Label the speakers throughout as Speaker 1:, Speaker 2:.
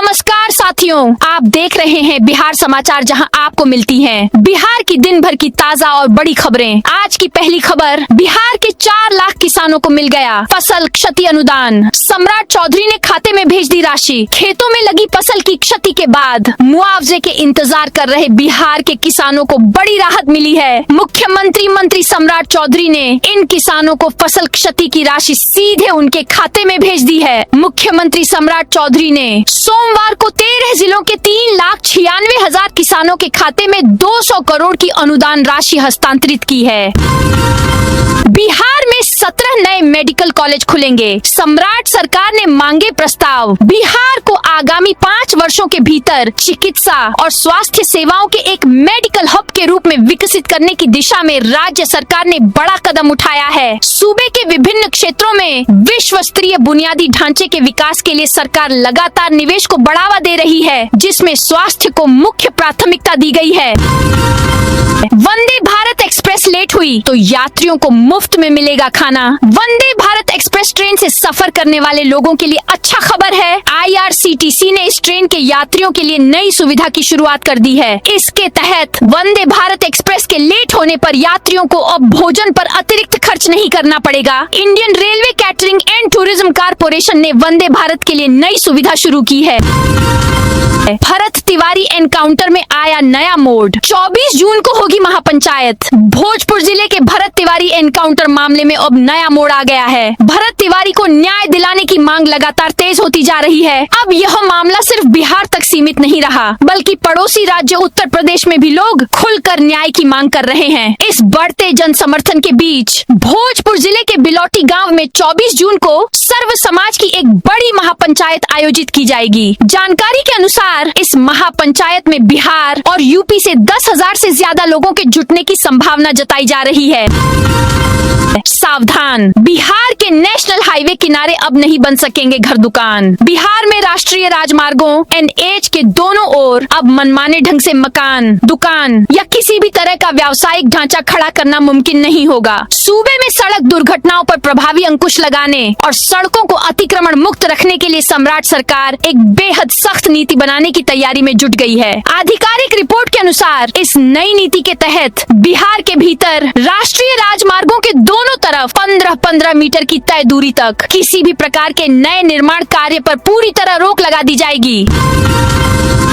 Speaker 1: नमस्कार साथियों, आप देख रहे हैं बिहार समाचार, जहां आपको मिलती हैं बिहार की दिन भर की ताजा और बड़ी खबरें। आज की पहली खबर, बिहार के 4 लाख किसानों को मिल गया फसल क्षति अनुदान। सम्राट चौधरी ने खाते में भेज दी राशि। खेतों में लगी फसल की क्षति के बाद मुआवजे के इंतजार कर रहे बिहार के किसानों को बड़ी राहत मिली है। मुख्यमंत्री मंत्री सम्राट चौधरी ने इन किसानों को फसल क्षति की राशि सीधे उनके खाते में भेज दी है। मुख्यमंत्री सम्राट चौधरी ने सोमवार को 13 जिलों के 3,96,000 किसानों के खाते में 200 करोड़ की अनुदान राशि हस्तांतरित की है। बिहार में 17 नए मेडिकल कॉलेज खुलेंगे। सम्राट सरकार ने मांगे प्रस्ताव। बिहार को आगामी 5 वर्षों के भीतर चिकित्सा और स्वास्थ्य सेवाओं के एक मेडिकल हब के रूप में विकसित करने की दिशा में राज्य सरकार ने बड़ा कदम उठाया है। सूबे के विभिन्न क्षेत्रों में विश्व स्तरीय बुनियादी ढांचे के विकास के लिए सरकार लगातार निवेश को बढ़ावा दे रही है, जिसमें स्वास्थ्य को मुख्य प्राथमिकता दी गई है। वंदे भारत एक्सप्रेस लेट हुई तो यात्रियों को मुफ्त में मिलेगा खाना। वंदे भारत एक्सप्रेस ट्रेन से सफर करने वाले लोगों के लिए अच्छा खबर है। IRCTC ने इस ट्रेन के यात्रियों के लिए नई सुविधा की शुरुआत कर दी है। इसके तहत वंदे भारत एक्सप्रेस के लेट होने पर यात्रियों को अब भोजन पर अतिरिक्त खर्च नहीं करना पड़ेगा। Indian railway catering and tourism corporation ने वंदे भारत के लिए नई सुविधा शुरू की है। भरत तिवारी एनकाउंटर में आया नया मोड़। 24 जून को होगी महापंचायत। भोजपुर जिले के भरत तिवारी एनकाउंटर मामले में अब नया मोड़ आ गया है। भरत तिवारी को न्याय दिलाने की मांग लगातार तेज होती जा रही है। अब यह मामला सिर्फ बिहार तक सीमित नहीं रहा, बल्कि पड़ोसी राज्य उत्तर प्रदेश में भी लोग खुलकर न्याय की मांग कर रहे हैं। इस बढ़ते जन समर्थन के बीच भोजपुर जिले के बिलौटी गाँव में 24 जून को सर्व समाज की एक बड़ी महापंचायत आयोजित की जाएगी। जानकारी के अनुसार इस महापंचायत में बिहार और यूपी से 10,000 से ज्यादा लोगों के जुटने की संभावना जताई जा रही है। सावधान, बिहार के नेशनल हाईवे किनारे अब नहीं बन सकेंगे घर दुकान। बिहार में राष्ट्रीय राजमार्गों NH के दोनों ओर अब मनमाने ढंग से मकान, दुकान या किसी भी तरह का व्यावसायिक ढांचा खड़ा करना मुमकिन नहीं होगा। सूबे में सड़क दुर्घटनाओं पर प्रभावी अंकुश लगाने और सड़कों को अतिक्रमण मुक्त रखने के लिए सम्राट सरकार एक बेहद सख्त नीति बनाने की तैयारी में जुट गई है। आधिकारिक रिपोर्ट के अनुसार इस नई नीति के तहत बिहार के भीतर राष्ट्रीय राजमार्गों के दोनों तरफ 15-15 मीटर की तय दूरी तक किसी भी प्रकार के नए निर्माण कार्य पर पूरी तरह रोक लगा दी जाएगी।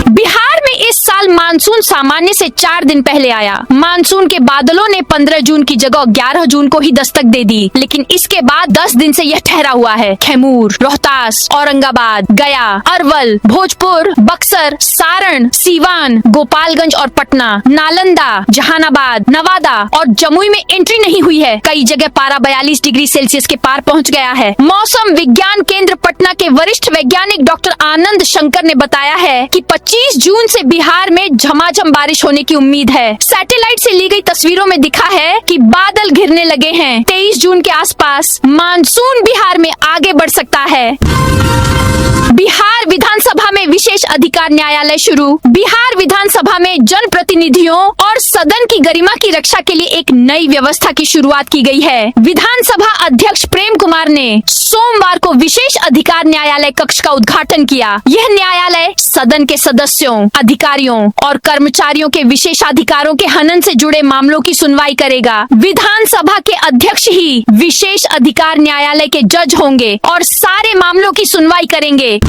Speaker 1: बिहार में इस साल मानसून सामान्य से 4 दिन पहले आया। मानसून के बादलों ने 15 जून की जगह 11 जून को ही दस्तक दे दी, लेकिन इसके बाद 10 दिन से यह ठहरा हुआ है। कैमूर, रोहतास, औरंगाबाद, गया, अरवल, भोजपुर, बक्सर, सारण, सीवान, गोपालगंज और पटना, नालंदा, जहानाबाद, नवादा और जमुई में एंट्री नहीं हुई है। कई जगह पारा 42 डिग्री सेल्सियस के पार पहुंच गया है। मौसम विज्ञान केंद्र पटना के वरिष्ठ वैज्ञानिक डॉक्टर आनंद शंकर ने बताया है कि 25 जून से बिहार में झमाझम बारिश होने की उम्मीद है। सैटेलाइट से ली गई तस्वीरों में दिखा है कि बादल घिरने लगे हैं। 23 जून के आसपास मानसून बिहार में आगे बढ़ सकता है। बिहार विधानसभा में विशेष अधिकार न्यायालय शुरू। बिहार विधानसभा में जनप्रतिनिधियों और सदन की गरिमा की रक्षा के लिए एक नई व्यवस्था की शुरुआत की गई है। विधानसभा अध्यक्ष प्रेम कुमार ने सोमवार को विशेष अधिकार न्यायालय कक्ष का उद्घाटन किया। यह न्यायालय सदन के सदस्यों, अधिकारियों और कर्मचारियों के विशेषाधिकारों के हनन से जुड़े मामलों की सुनवाई करेगा। विधानसभा के अध्यक्ष ही विशेष अधिकार न्यायालय के जज होंगे और सारे मामलों की सुनवाई करेंगे।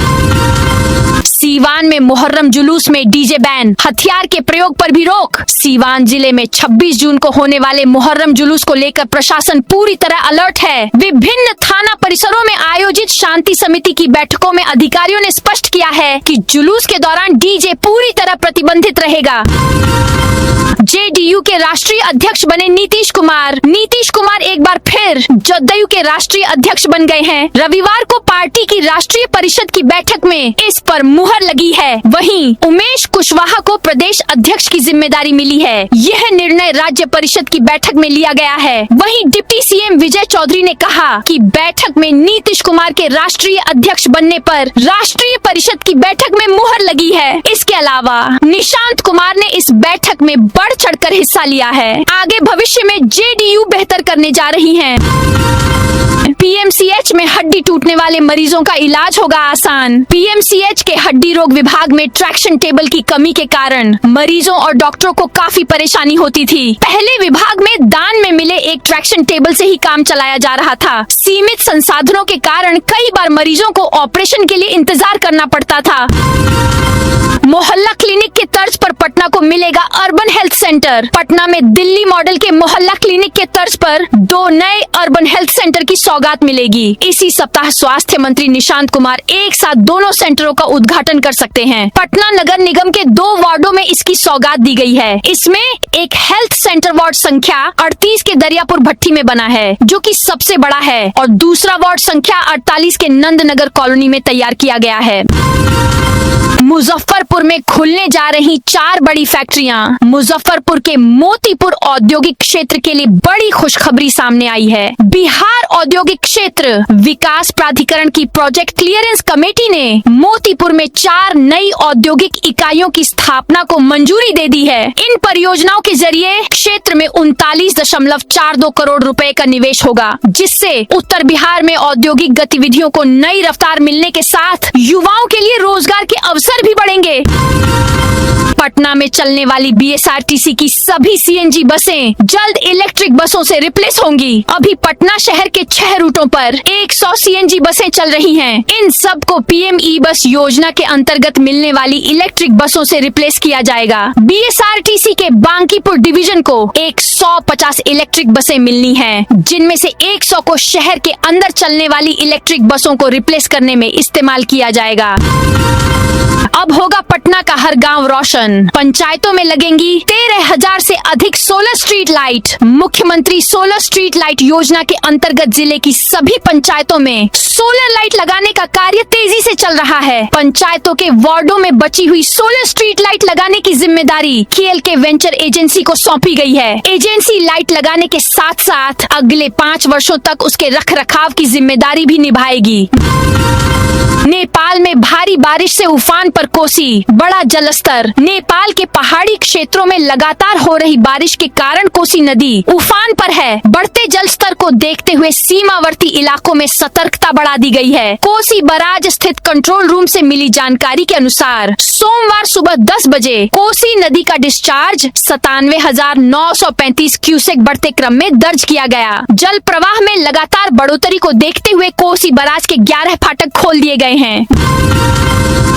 Speaker 1: सीवान में मुहर्रम जुलूस में डीजे बैन, हथियार के प्रयोग पर भी रोक। सीवान जिले में 26 जून को होने वाले मुहर्रम जुलूस को लेकर प्रशासन पूरी तरह अलर्ट है। विभिन्न थाना परिसरों में आयोजित शांति समिति की बैठकों में अधिकारियों ने स्पष्ट किया है कि जुलूस के दौरान डीजे पूरी तरह प्रतिबंधित रहेगा। JDU के राष्ट्रीय अध्यक्ष बने नीतीश कुमार। नीतीश कुमार एक बार फिर जदयू के राष्ट्रीय अध्यक्ष बन गए हैं। रविवार को पार्टी की राष्ट्रीय परिषद की बैठक में इस पर मुहर लगी है। वहीं उमेश कुशवाहा को प्रदेश अध्यक्ष की जिम्मेदारी मिली है। यह निर्णय राज्य परिषद की बैठक में लिया गया है। वहीं डिप्टी CM विजय चौधरी ने कहा कि बैठक में नीतीश कुमार के राष्ट्रीय अध्यक्ष बनने पर राष्ट्रीय परिषद की बैठक में मुहर लगी है। इसके अलावा निशांत कुमार ने इस बैठक में बड़े बढ़ चढ़कर हिस्सा लिया है। आगे भविष्य में जेडीयू बेहतर करने जा रही है। पीएमसीएच में हड्डी टूटने वाले मरीजों का इलाज होगा आसान। पीएमसीएच के हड्डी रोग विभाग में ट्रैक्शन टेबल की कमी के कारण मरीजों और डॉक्टरों को काफी परेशानी होती थी। पहले विभाग में दान में मिले एक ट्रैक्शन टेबल से ही काम चलाया जा रहा था। सीमित संसाधनों के कारण कई बार मरीजों को ऑपरेशन के लिए इंतजार करना पड़ता था। मोहल्ला क्लिनिक के तर्ज पर पटना को मिलेगा अर्बन हेल्थ सेंटर। पटना में दिल्ली मॉडल के मोहल्ला क्लिनिक के तर्ज पर 2 नए अर्बन हेल्थ सेंटर की सौगात मिलेगी। इसी सप्ताह स्वास्थ्य मंत्री निशांत कुमार एक साथ दोनों सेंटरों का उद्घाटन कर सकते हैं। पटना नगर निगम के 2 वार्डों में इसकी सौगात दी गई है। इसमें एक हेल्थ सेंटर वार्ड संख्या 38 के दरियापुर भट्टी में बना है, जो कि सबसे बड़ा है, और दूसरा वार्ड संख्या 48 के नंदनगर कॉलोनी में तैयार किया गया है। मुजफ्फरपुर में खुलने जा रही 4 बड़ी फैक्ट्रियां। मुजफ्फरपुर के मोतीपुर औद्योगिक क्षेत्र के लिए बड़ी खुशखबरी सामने आई है। बिहार औद्योगिक क्षेत्र विकास प्राधिकरण की प्रोजेक्ट क्लियरेंस कमेटी ने मोतीपुर में 4 नई औद्योगिक इकाइयों की स्थापना को मंजूरी दे दी है। इन परियोजनाओं के जरिए क्षेत्र में 39.42 करोड़ रुपए का निवेश होगा, जिससे उत्तर बिहार में औद्योगिक गतिविधियों को नई रफ्तार मिलने के साथ युवाओं के लिए रोजगार के अवसर भी बढ़ेंगे। पटना में चलने वाली बीएसआरटीसी की सभी सीएनजी बसें जल्द इलेक्ट्रिक बसों से रिप्लेस होंगी। अभी पटना शहर के 6 रूटों पर 100 सीएनजी बसें चल रही हैं। इन सब को पीएम ई बस योजना के अंतर्गत मिलने वाली इलेक्ट्रिक बसों से रिप्लेस किया जाएगा। बीएसआरटीसी के बांकीपुर डिवीजन को 150 इलेक्ट्रिक बसें मिलनी हैं, जिनमें से 100 को शहर के अंदर चलने वाली इलेक्ट्रिक बसों को रिप्लेस करने में इस्तेमाल किया जाएगा। अब होगा पटना का हर गांव रोशन। पंचायतों में लगेंगी 13,000 से अधिक सोलर स्ट्रीट लाइट। मुख्यमंत्री सोलर स्ट्रीट लाइट योजना के अंतर्गत जिले की सभी पंचायतों में सोलर लाइट लगाने का कार्य तेजी से चल रहा है। पंचायतों के वार्डों में बची हुई सोलर स्ट्रीट लाइट लगाने की जिम्मेदारी केएलके वेंचर एजेंसी को सौंपी गई है। एजेंसी लाइट लगाने के साथ साथ अगले 5 वर्षों तक उसके रखरखाव की जिम्मेदारी भी निभाएगी। नेपाल में भारी बारिश से उफान पर कोसी, बड़ा जलस्तर। नेपाल के पहाड़ी क्षेत्रों में लगातार हो रही बारिश के कारण कोसी नदी उफान पर है। बढ़ते जलस्तर को देखते हुए सीमावर्ती इलाकों में सतर्कता बढ़ा दी गई है। कोसी बराज स्थित कंट्रोल रूम से मिली जानकारी के अनुसार सोमवार सुबह 10 बजे कोसी नदी का डिस्चार्ज 97,935 क्यूसेक बढ़ते क्रम में दर्ज किया गया। जल प्रवाह में लगातार बढ़ोतरी को देखते हुए कोसी बराज के 11 फाटक खोल दिए गए हैं।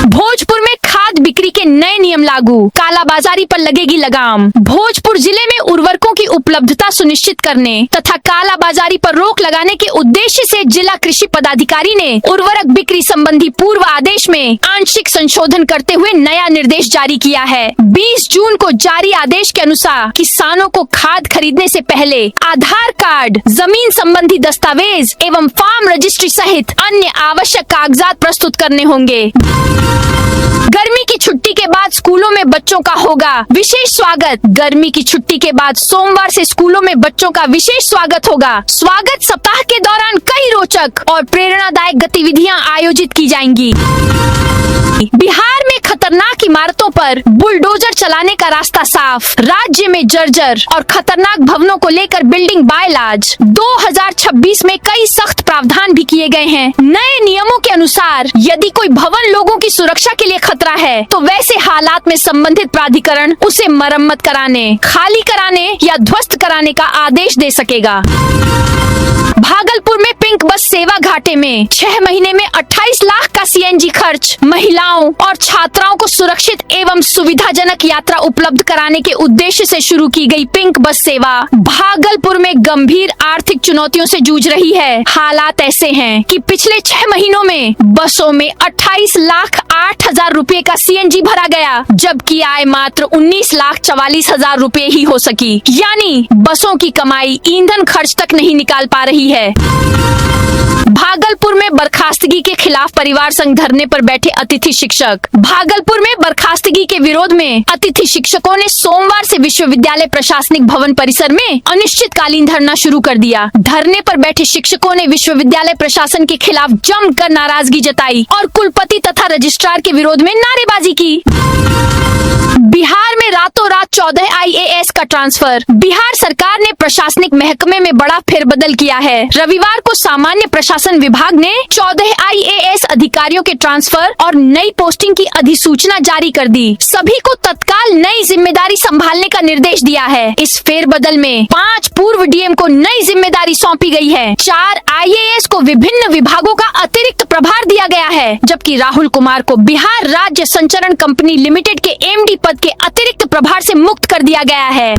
Speaker 1: भोजपुर में खाद बिक्री के नए नियम लागू, कालाबाजारी पर लगेगी लगाम। भोजपुर जिले में उर्वरकों की उपलब्धता सुनिश्चित करने तथा कालाबाजारी पर रोक लगाने के उद्देश्य से जिला कृषि पदाधिकारी ने उर्वरक बिक्री संबंधी पूर्व आदेश में आंशिक संशोधन करते हुए नया निर्देश जारी किया है। 20 जून को जारी आदेश के अनुसार किसानों को खाद खरीदने से पहले आधार कार्ड, जमीन संबंधी दस्तावेज एवं फार्म रजिस्ट्री सहित अन्य आवश्यक कागजात प्रस्तुत करने होंगे। गर्मी की छुट्टी के बाद स्कूलों में बच्चों का होगा विशेष स्वागत। गर्मी की छुट्टी के बाद सोमवार से स्कूलों में बच्चों का विशेष स्वागत होगा। स्वागत सप्ताह के दौरान कई रोचक और प्रेरणादायक गतिविधियां आयोजित की जाएंगी। बिहार में खतरनाक इमारतों पर बुलडोजर चलाने का रास्ता साफ। राज्य में जर्जर और खतरनाक भवनों को लेकर बिल्डिंग बायलाज 2026 में कई सख्त प्रावधान भी किए गए हैं। नए नियमों के अनुसार यदि कोई भवन लोगों की सुरक्षा के लिए खतरा है तो वैसे हालात में संबंधित प्राधिकरण उसे मरम्मत कराने, खाली कराने या ध्वस्त कराने का आदेश दे सकेगा। भागलपुर में पिंक बस सेवा घाटे में 6 महीने में 28 लाख का सीएनजी खर्च। महिलाओं और छात्राओं को सुरक्षित एवं सुविधाजनक यात्रा उपलब्ध कराने के उद्देश्य से शुरू की गई पिंक बस सेवा भागलपुर में गंभीर आर्थिक चुनौतियों से जूझ रही है। हालात ऐसे हैं कि पिछले 6 महीनों में बसों में 28,08,000 रुपए का सीएनजी भरा गया, जबकि आय मात्र 19,44,000 रुपए ही हो सकी। यानी बसों की कमाई ईंधन खर्च तक नहीं निकाल पा रही है। भागलपुर में बर्खास्तगी के खिलाफ परिवार संघ धरने पर बैठे अतिथि शिक्षक। भागलपुर में बर्खास्तगी के विरोध में अतिथि शिक्षकों ने सोमवार से विश्वविद्यालय प्रशासनिक भवन परिसर में अनिश्चितकालीन धरना शुरू कर दिया। धरने पर बैठे शिक्षकों ने विश्वविद्यालय प्रशासन के खिलाफ जमकर नाराजगी जताई और कुलपति तथा रजिस्ट्रार के विरोध में नारेबाजी की। बिहार में रातों रात 14 आईएएस का ट्रांसफर। बिहार सरकार ने प्रशासनिक महकमे में बड़ा फेरबदल किया है। रविवार को सामान्य प्रशासन विभाग ने 14 आईएएस अधिकारियों के ट्रांसफर और नई पोस्टिंग की अधिसूचना जारी कर दी। सभी को तत्काल नई जिम्मेदारी संभालने का निर्देश दिया है। इस फेरबदल में 5 पूर्व डीएम को नई जिम्मेदारी सौंपी गई है। 4 आईएएस को विभिन्न विभागों का अतिरिक्त प्रभार दिया गया है, जबकि राहुल कुमार को बिहार राज्य संचरण कंपनी लिमिटेड के एमडी पद के अतिरिक्त प्रभार से मुक्त कर दिया गया है।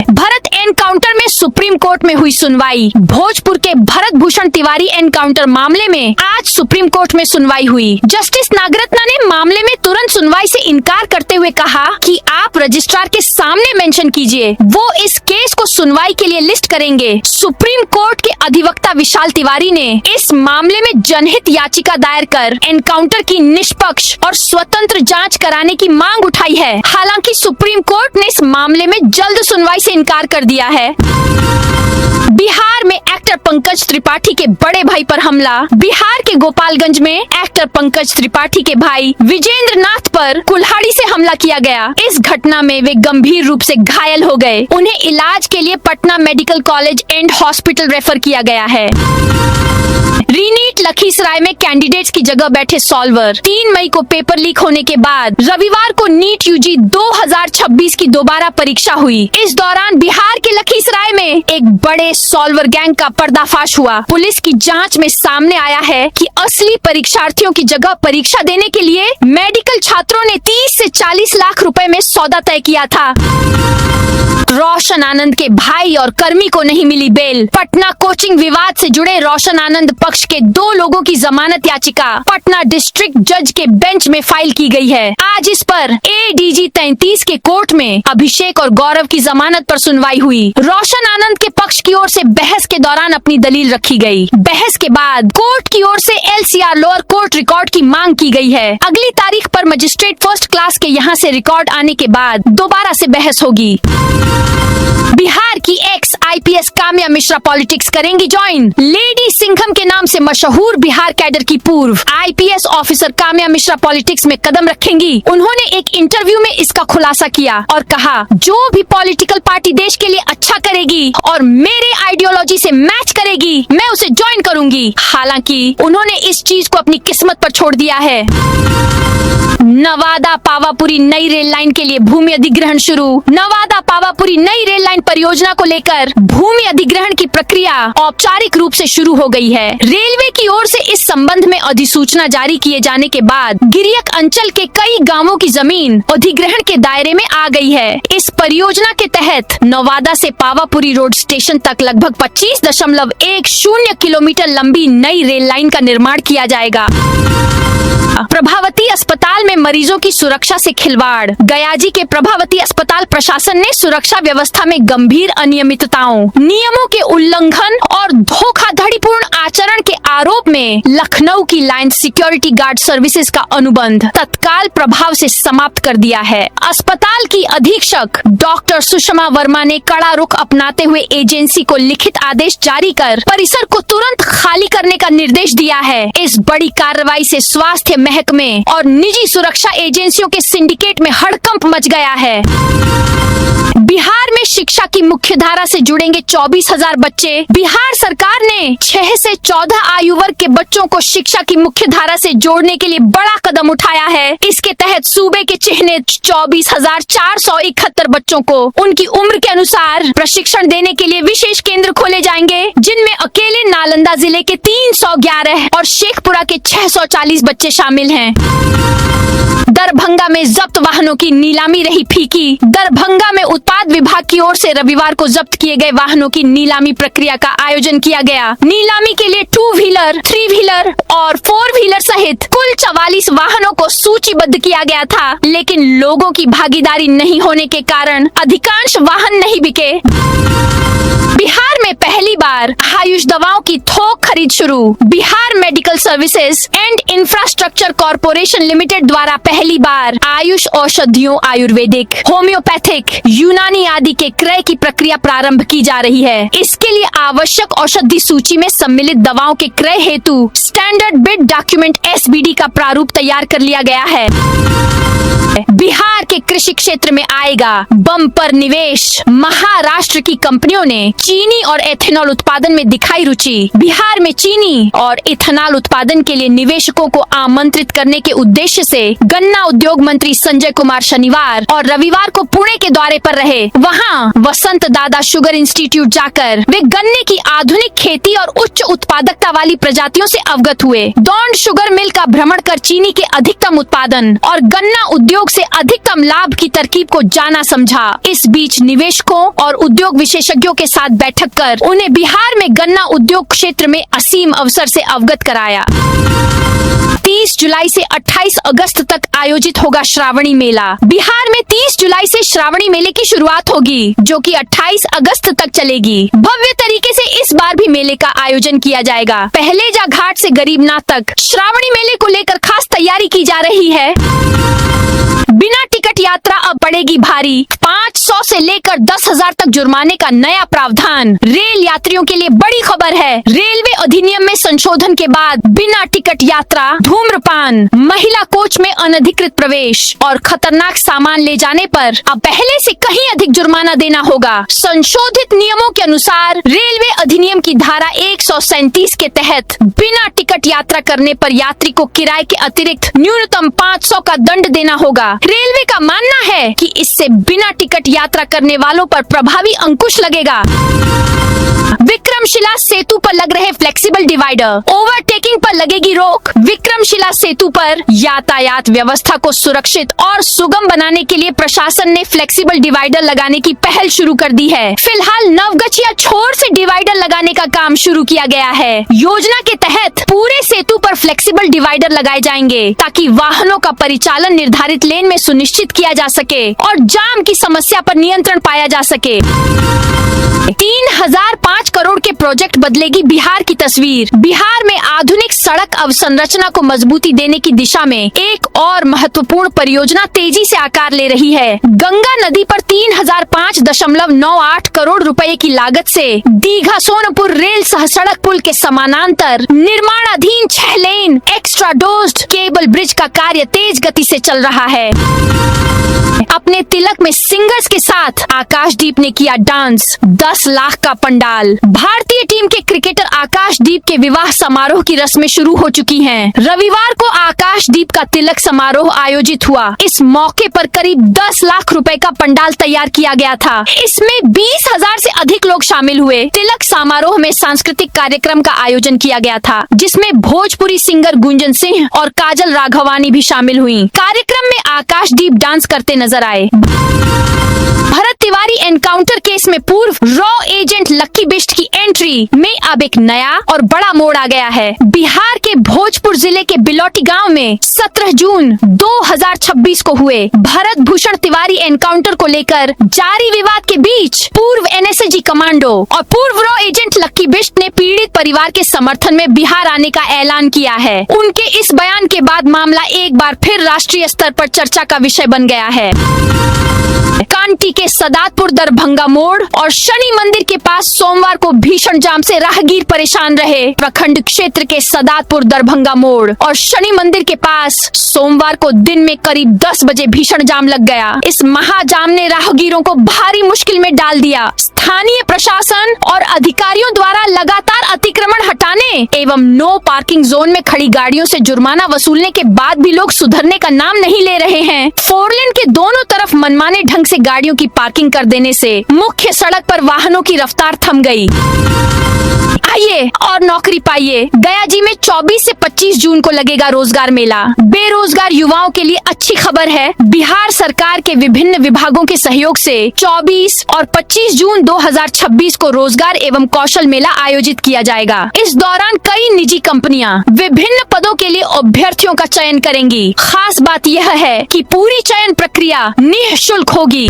Speaker 1: भरत एनकाउंटर में सुप्रीम कोर्ट में हुई सुनवाई। भोजपुर के भरत भूषण तिवारी एनकाउंटर मामले में आज सुप्रीम कोर्ट में सुनवाई हुई। जस्टिस नागरत्ना ने मामले में तुरंत सुनवाई से इनकार करते हुए कहा कि आप रजिस्ट्रार के सामने मेंशन कीजिए, वो इस केस को सुनवाई के लिए लिस्ट करेंगे। सुप्रीम कोर्ट के अधिवक्ता विशाल तिवारी ने इस मामले में जनहित याचिका दायर कर एनकाउंटर की निष्पक्ष और स्वतंत्र जाँच कराने की मांग उठाई है। हालांकि सुप्रीम कोर्ट ने इस मामले में जल्द सुनवाई से इनकार कर दिया है। बिहार में एक्टर पंकज त्रिपाठी के बड़े भाई पर हमला। बिहार के गोपालगंज में एक्टर पंकज त्रिपाठी के भाई विजेंद्र नाथ पर कुल्हाड़ी से हमला किया गया। इस घटना में वे गंभीर रूप से घायल हो गए। उन्हें इलाज के लिए Patna medical college and hospital refer किया गया है। रीनीट लखीसराय में कैंडिडेट्स की जगह बैठे सॉल्वर। 3 मई को पेपर लीक होने के बाद रविवार को नीट यूजी 2026 की दोबारा परीक्षा हुई। इस दौरान बिहार के लखीसराय में एक बड़े सॉल्वर गैंग का पर्दाफाश हुआ। पुलिस की जांच में सामने आया है कि असली परीक्षार्थियों की जगह परीक्षा देने के लिए मेडिकल छात्रों ने 30 से 40 लाख रुपए में सौदा तय किया था। रोशन आनंद के भाई और कर्मी को नहीं मिली बेल। पटना कोचिंग विवाद से जुड़े रोशन आनंद पक्ष के 2 लोगों की जमानत याचिका पटना डिस्ट्रिक्ट जज के बेंच में फाइल की गई है। आज इस पर एडीजी 33 के कोर्ट में अभिषेक और गौरव की जमानत पर सुनवाई हुई। रोशन आनंद के पक्ष की ओर से बहस के दौरान अपनी दलील रखी गई। बहस के बाद कोर्ट की ओर से एलसीआर लोअर कोर्ट रिकॉर्ड की मांग की गई है। अगली तारीख पर मजिस्ट्रेट फर्स्ट क्लास के यहाँ से रिकॉर्ड आने के बाद दोबारा से बहस होगी। बिहार की x IPS Kamya Mishra politics करेंगी ज्वाइन। लेडी सिंघम के नाम से मशहूर बिहार कैडर की पूर्व IPS officer Kamya Mishra politics में कदम रखेंगी। उन्होंने एक इंटरव्यू में इसका खुलासा किया और कहा, जो भी पॉलिटिकल पार्टी देश के लिए अच्छा करेगी और मेरे आइडियोलॉजी से मैच करेगी, मैं उसे ज्वाइन करूंगी। हालांकि उन्होंने इस चीज को अपनी किस्मत पर छोड़ दिया है। नवादा पावापुरी नई रेल लाइन के लिए भूमि अधिग्रहण शुरू। नवादा पावापुरी नई रेल लाइन परियोजना को लेकर भूमि अधिग्रहण की प्रक्रिया औपचारिक रूप से शुरू हो गई है। रेलवे की ओर से इस संबंध में अधिसूचना जारी किए जाने के बाद गिरियक अंचल के कई गांवों की जमीन अधिग्रहण के दायरे में आ गई है। इस परियोजना के तहत नवादा से पावापुरी रोड स्टेशन तक लगभग 25.10 किलोमीटर लंबी नई रेल लाइन का निर्माण किया जाएगा। प्रभावती अस्पताल में मरीजों की सुरक्षा से खिलवाड़। गयाजी के प्रभावती अस्पताल प्रशासन ने सुरक्षा व्यवस्था में गंभीर अनियमितताओं, नियमों के उल्लंघन और धोखाधड़ीपूर्ण आचरण के आरोप में लखनऊ की लाइन सिक्योरिटी गार्ड सर्विसेज का अनुबंध तत्काल प्रभाव से समाप्त कर दिया है। अस्पताल की अधीक्षक डॉक्टर सुषमा वर्मा ने कड़ा रुख अपनाते हुए एजेंसी को लिखित आदेश जारी कर परिसर को तुरंत खाली करने का निर्देश दिया है। इस बड़ी कार्रवाई से स्वास्थ्य महकमे और निजी सुरक्षा एजेंसियों के सिंडिकेट में हड़कंप मच गया है। बिहार में शिक्षा की मुख्य धारा से जुड़ेंगे 24,000 बच्चे। बिहार सरकार ने 6 से 14 आयु वर्ग के बच्चों को शिक्षा की मुख्य धारा से जोड़ने के लिए बड़ा कदम उठाया है। इसके तहत सूबे के चिन्हित 24,471 बच्चों को उनकी उम्र के अनुसार प्रशिक्षण देने के लिए विशेष केंद्र खोले जाएंगे, जिनमें अकेले नालंदा जिले के 311 और शेखपुरा के 640 बच्चे शामिल हैं। दरभंगा में जब्त वाहनों की नीलामी रही फीकी। दरभंगा में उत्पाद विभाग की ओर से रविवार को जब्त किए गए वाहनों की नीलामी प्रक्रिया का आयोजन किया गया। नीलामी के लिए 2 व्हीलर, 3 व्हीलर और 4 व्हीलर सहित कुल 44 वाहनों को सूचीबद्ध किया गया था, लेकिन लोगों की भागीदारी नहीं होने के कारण अधिकांश वाहन नहीं बिके। बिहार में पहली बार आयुष दवाओं की थोक खरीद शुरू। Bihar medical services and infrastructure corporation limited द्वारा पहली बार आयुष औषधियों, आयुर्वेदिक, होम्योपैथिक, यूनानी आदि के क्रय की प्रक्रिया प्रारंभ की जा रही है। इसके लिए आवश्यक औषधि सूची में सम्मिलित दवाओं के क्रय हेतु स्टैंडर्ड बिड डॉक्यूमेंट SBD का प्रारूप तैयार कर लिया गया है। बिहार के कृषि क्षेत्र में आएगा बम्पर निवेश। महाराष्ट्र की कंपनियों ने चीनी और एथेनॉल उत्पादन में दिखाई रुचि। बिहार में चीनी और इथेनॉल उत्पादन के लिए निवेशकों को आमंत्रित करने के उद्देश्य से गन्ना उद्योग मंत्री संजय कुमार शनिवार और रविवार को पुणे के दौरे पर रहे। वहां वसंत दादा शुगर इंस्टीट्यूट जाकर वे गन्ने की आधुनिक खेती और उच्च उत्पादकता वाली प्रजातियों से अवगत हुए। डॉन्ड शुगर मिल का भ्रमण कर चीनी के अधिकतम उत्पादन और गन्ना उद्योग से अधिकतम लाभ की तरकीब को जाना समझा। इस बीच निवेशकों और उद्योग विशेषज्ञों के साथ बैठक कर उन्हें बिहार में गन्ना उद्योग क्षेत्र में असीम अवसर से अवगत कराया। 30 जुलाई से 28 अगस्त तक आयोजित होगा श्रावणी मेला। बिहार में 30 जुलाई से श्रावणी मेले की शुरुआत होगी, जो कि 28 अगस्त तक चलेगी। भव्य तरीके से इस बार भी मेले का आयोजन किया जाएगा। पहलेजा घाट से गरीबनाथ तक श्रावणी मेले को लेकर खास तैयारी की जा रही है। बिना टिकट यात्रा अब पड़ेगी भारी। 500 से लेकर 10,000 तक जुर्माने का नया प्रावधान। रेल यात्रियों के लिए बड़ी खबर है। रेलवे अधिनियम में संशोधन के बाद बिना टिकट यात्रा, धूम्रपान, महिला कोच में अनधिकृत प्रवेश और खतरनाक सामान ले जाने पर अब पहले से कहीं अधिक जुर्माना देना होगा। संशोधित नियमों के अनुसार रेलवे अधिनियम की धारा 137 के तहत बिना टिकट यात्रा करने पर यात्री को किराए के अतिरिक्त न्यूनतम 500 का दंड देना होगा। रेलवे का मानना है कि इससे बिना टिकट यात्रा करने वालों पर प्रभावी अंकुश लगेगा। विक्रमशिला सेतु पर लग रहे फ्लेक्सिबल डिवाइडर, ओवरटेकिंग पर लगेगी रोक। विक्रमशिला सेतु पर यातायात व्यवस्था को सुरक्षित और सुगम बनाने के लिए प्रशासन ने फ्लेक्सिबल डिवाइडर लगाने की पहल शुरू कर दी है। फिलहाल नवगछिया छोर से डिवाइडर लगाने का काम शुरू किया गया है। योजना के तहत पूरे सेतु पर फ्लेक्सिबल डिवाइडर लगाए जाएंगे ताकि वाहनों का परिचालन निर्धारित लेन में सुनिश्चित किया जा सके और जाम की समस्या पर नियंत्रण पाया जा सके। 3005 करोड़ के प्रोजेक्ट बदलेगी बिहार की तस्वीर। बिहार में आधुनिक सड़क अवसंरचना को मजबूती देने की दिशा में एक और महत्वपूर्ण परियोजना तेजी से आकार ले रही है। गंगा नदी पर 3005.98 करोड़ रुपए की लागत से दीघा सोनपुर रेल सह सड़क पुल के समानांतर निर्माणाधीन 6 लेन एक्स्ट्रा डोज्ड केबल ब्रिज का कार्य तेज गति से चल रहा है। अपने तिलक में सिंगर्स के साथ आकाशदीप ने किया डांस। 10 लाख का पंडाल। भारतीय टीम के क्रिकेटर आकाशदीप के विवाह समारोह की रस्में शुरू हो चुकी हैं। रविवार को आकाशदीप का तिलक समारोह आयोजित हुआ। इस मौके पर करीब 10 लाख रुपए का पंडाल तैयार किया गया था। इसमें 20,000 से अधिक लोग शामिल हुए। तिलक समारोह में सांस्कृतिक कार्यक्रम का आयोजन किया गया था, जिसमें भोजपुरी सिंगर गुंजन सिंह और काजल राघवानी भी शामिल हुई। कार्यक्रम में आकाशदीप डांस करते नजर आए। भरत तिवारी एनकाउंटर केस में पूर्व रॉ एजेंट लक्की बिष्ट की एंट्री में अब एक नया और बड़ा मोड़ आ गया है। बिहार के भोजपुर जिले के बिलौटी गांव में 17 जून 2026 को हुए भरत भूषण तिवारी एनकाउंटर को लेकर जारी विवाद के बीच पूर्व एनएसजी कमांडो और पूर्व रॉ एजेंट लक्की बिष्ट ने पीड़ित परिवार के समर्थन में बिहार आने का ऐलान किया है। उनके इस बयान के बाद मामला एक बार फिर राष्ट्रीय स्तर पर चर्चा का विषय बन गया है। कांटी के सदातपुर दरभंगा मोड़ और शनि मंदिर के पास सोमवार को भीषण जाम से राहगीर परेशान रहे। प्रखंड क्षेत्र के सदातपुर दरभंगा मोड़ और शनि मंदिर के पास सोमवार को दिन में करीब 10 बजे भीषण जाम लग गया। इस महाजाम ने राहगीरों को भारी मुश्किल में डाल दिया। स्थानीय प्रशासन और अधिकारियों द्वारा लगातार अतिक्रमण हटाने एवं नो पार्किंग जोन में खड़ी गाड़ियों से जुर्माना वसूलने के बाद भी लोग सुधरने का नाम नहीं ले रहे हैं। 4 लेन के दोनों तरफ मनमाने ढंग से गाड़ियों की पार्किंग कर देने से मुख्य सड़क पर वाहनों की रफ्तार थम गई। आइए और नौकरी पाइए। गया जी में 24 से 25 जून को लगेगा रोजगार मेला। बेरोजगार युवाओं के लिए अच्छी खबर है। बिहार सरकार के विभिन्न विभागों के सहयोग से 24 और 25 जून 2026 को रोजगार एवं कौशल मेला आयोजित किया जाएगा। इस दौरान कई निजी कंपनियां विभिन्न पदों के लिए अभ्यर्थियों का चयन करेंगी। खास बात यह है कि पूरी चयन प्रक्रिया निःशुल्क होगी।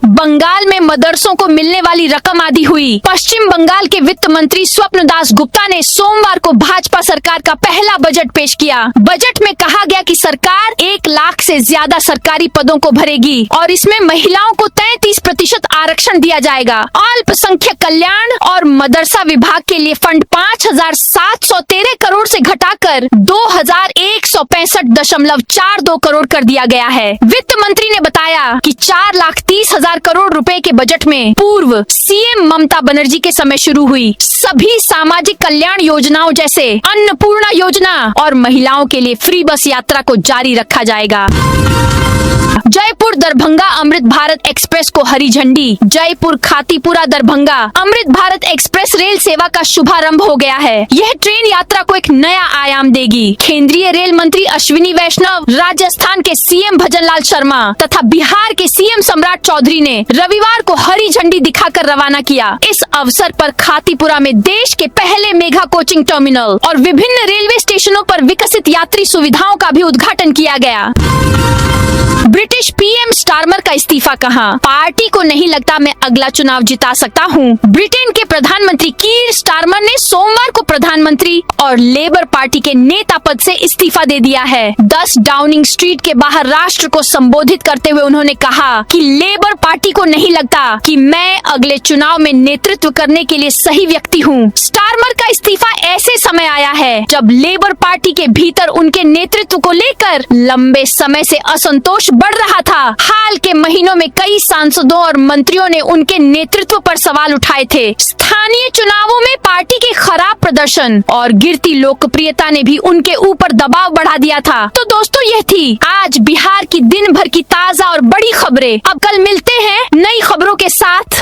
Speaker 1: बंगाल में मदरसों को मिलने वाली रकम आधी हुई। पश्चिम बंगाल के वित्त मंत्री स्वप्न दास गुप्ता ने सोमवार को भाजपा सरकार का पहला बजट पेश किया। बजट में कहा गया कि सरकार 1 लाख से ज्यादा सरकारी पदों को भरेगी और इसमें महिलाओं को 33% आरक्षण दिया जाएगा। अल्पसंख्यक कल्याण और मदरसा विभाग के लिए फंड 5,713 करोड़ से घटाकर 2,165.42 करोड़ कर दिया गया है। वित्त मंत्री ने बताया कि 4,30,000 करोड़ रुपए के बजट में पूर्व सीएम ममता बनर्जी के समय शुरू हुई सभी सामाजिक कल्याण योजनाओं जैसे अन्नपूर्णा योजना और महिलाओं के लिए फ्री बस यात्रा को जारी रखा जाएगा। जयपुर दरभंगा अमृत भारत एक्सप्रेस को हरी झंडी। जयपुर खातीपुरा दरभंगा अमृत भारत एक्सप्रेस रेल सेवा का शुभारंभ हो गया है। यह ट्रेन यात्रा को एक नया आयाम देगी। केंद्रीय रेल मंत्री अश्विनी वैष्णव, राजस्थान के सीएम भजनलाल शर्मा तथा बिहार के सीएम सम्राट चौधरी ने रविवार को हरी झंडी दिखाकर रवाना किया। इस अवसर पर खातीपुरा में देश के पहले मेगा कोचिंग टर्मिनल और विभिन्न रेलवे स्टेशनों पर विकसित यात्री सुविधाओं का भी उद्घाटन किया गया। ब्रिटिश पीएम स्टारमर का इस्तीफा कहाँ? पार्टी को नहीं लगता मैं अगला चुनाव जिता सकता हूँ। ब्रिटेन के प्रधानमंत्री कीर स्टारमर ने सोमवार को प्रधानमंत्री और लेबर पार्टी के नेता पद से इस्तीफा दे दिया है। 10 डाउनिंग स्ट्रीट के बाहर राष्ट्र को संबोधित करते हुए उन्होंने कहा कि लेबर पार्टी को नहीं लगता कि मैं अगले चुनाव में नेतृत्व करने के लिए सही व्यक्ति हूँ। स्टारमर का इस्तीफा ऐसे समय आया है जब लेबर पार्टी के भीतर उनके नेतृत्व को लेकर लंबे समय से असंतोष बढ़ रहा था। हाल के महीनों में कई सांसदों और मंत्रियों ने उनके नेतृत्व पर सवाल उठाए थे। स्थानीय चुनावों में पार्टी के खराब प्रदर्शन और गिरती लोकप्रियता ने भी उनके ऊपर दबाव बढ़ा दिया था। तो दोस्तों, यह थी आज बिहार की दिन भर की ताजा और बड़ी खबरें। अब कल मिलते हैं नई खबरों के साथ।